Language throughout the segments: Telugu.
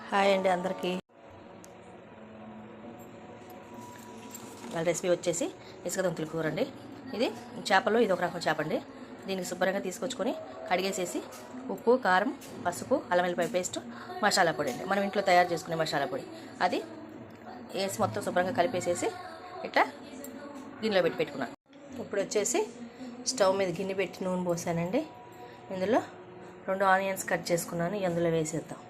హాయ్ అండి అందరికీ. వాళ్ళ రెసిపీ వచ్చేసి ఇసుక దొంతుల కూర అండి. ఇది చేపల్లో ఇది ఒక రకం చేప అండి. దీనికి శుభ్రంగా తీసుకొచ్చుకొని కడిగేసేసి ఉప్పు, కారం, పసుపు, అల్లం వెల్లిపాయ పేస్ట్, మసాలా పొడి అండి, మనం ఇంట్లో తయారు చేసుకునే మసాలా పొడి, అది వేసి మొత్తం శుభ్రంగా కలిపేసేసి ఇట్లా గిన్నెలో పెట్టుకున్నాను. ఇప్పుడు వచ్చేసి స్టవ్ మీద గిన్నె పెట్టి నూనె పోసానండి. ఇందులో 2 ఆనియన్స్ కట్ చేసుకున్నాను, అందులో వేసేద్దాం.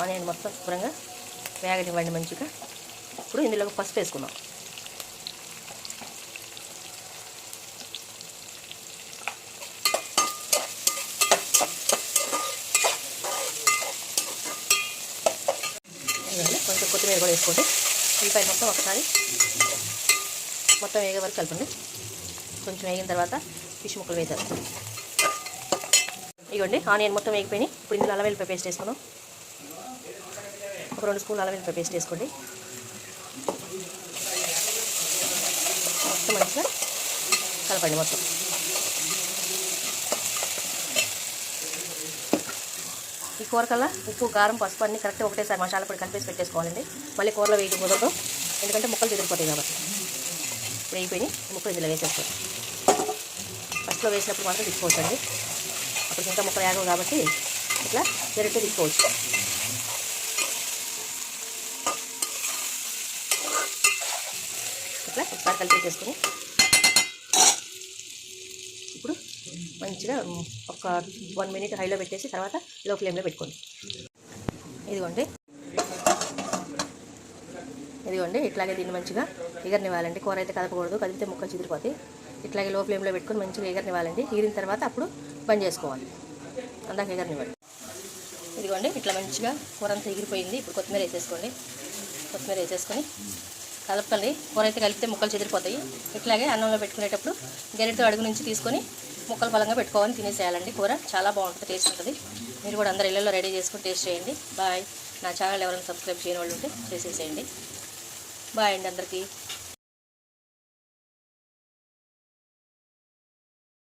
ఆనియన్ మొత్తం శుభ్రంగా వేగనివ్వండి మంచిగా. ఇప్పుడు ఇందులో పసుపు వేసుకుందాం. కొంచెం కొత్తిమీర కూడా వేసుకోండి. ఉల్లిపాయ మొత్తం ఒకసారి మొత్తం వేగే వరకు కలపండి. కొంచెం వేగిన తర్వాత ఫిష్ ముక్కలు వేసారు. ఇవ్వండి ఆనియన్ మొత్తం వేగిపోయినాయి. ఇప్పుడు ఇందులో అల్లం వెల్లిపాయ పేస్ట్ వేసుకున్నాం. ఒక 2 స్పూన్లు అల్లం వెల్లిపాయ పేస్ట్ వేసుకోండి. మొత్తం మంచిగా కలపండి. మొత్తం ఈ కూర కల్లా ఉప్పు, కారం, పసుపు అన్నీ కరెక్ట్గా ఒకటేసారి మసాలా పొడి కలిపేసి పెట్టేసుకోవాలండి. మళ్ళీ కూరలో వేయడం కుదరదు, ఎందుకంటే ముక్కలు చెదిరిపోతాయి కాబట్టి. ఇప్పుడు వేయిపోయినాయి, ముక్కలు ఇందులో వేసేసుకోండి. ఫస్ట్లో వేసినప్పుడు మాత్రం తీసుకోవచ్చండి, అప్పుడు ఇంకా ముక్కలు వేగవు కాబట్టి ఇట్లా డైరెక్ట్గా తీసుకోవచ్చు. ఇట్లా ఒకసారి కలిపేసేసుకొని ఇప్పుడు మంచిగా ఒక 1 మినిట్ హైలో పెట్టేసి తర్వాత లో ఫ్లేమ్లో పెట్టుకోండి. ఇదిగోండి ఇట్లాగే దీన్ని మంచిగా ఎగరనివ్వాలండి. కూర అయితే కదపకూడదు, కదిపితే ముక్కలు చిదిరిపోతాయి. ఇట్లాగే లో ఫ్లేమ్లో పెట్టుకొని మంచిగా ఎగరనివ్వాలండి. ఎగిరిన తర్వాత అప్పుడు బంద్ చేసుకోవాలి, అందాక ఎగరనివ్వండి. ఇదిగోండి ఇట్లా మంచిగా కూర అంతా ఎగిరిపోయింది. ఇప్పుడు కొత్తిమీర వేసేసుకోండి. కొత్తిమీర వేసేసుకొని కలపండి. కూర అయితే కలిపితే ముక్కలు చెదిరిపోతాయి. ఇట్లాగే అన్నంలో పెట్టుకునేటప్పుడు గరిటెతో అడుగు నుంచి తీసుకొని ముక్కలు పలంగా పెట్టుకోవాలి, తినేసేయాలండి. కూర చాలా బాగుంటుంది, టేస్ట్ ఉంటుంది. మీరు కూడా అందరు ఇళ్ళల్లో రెడీ చేసుకొని టేస్ట్ చేయండి. బాయ్. నా ఛానల్ ఎవరైనా సబ్స్క్రైబ్ చేయని వాళ్ళు ఉంటే చేసేసేయండి. బాయ్ అండి అందరికీ.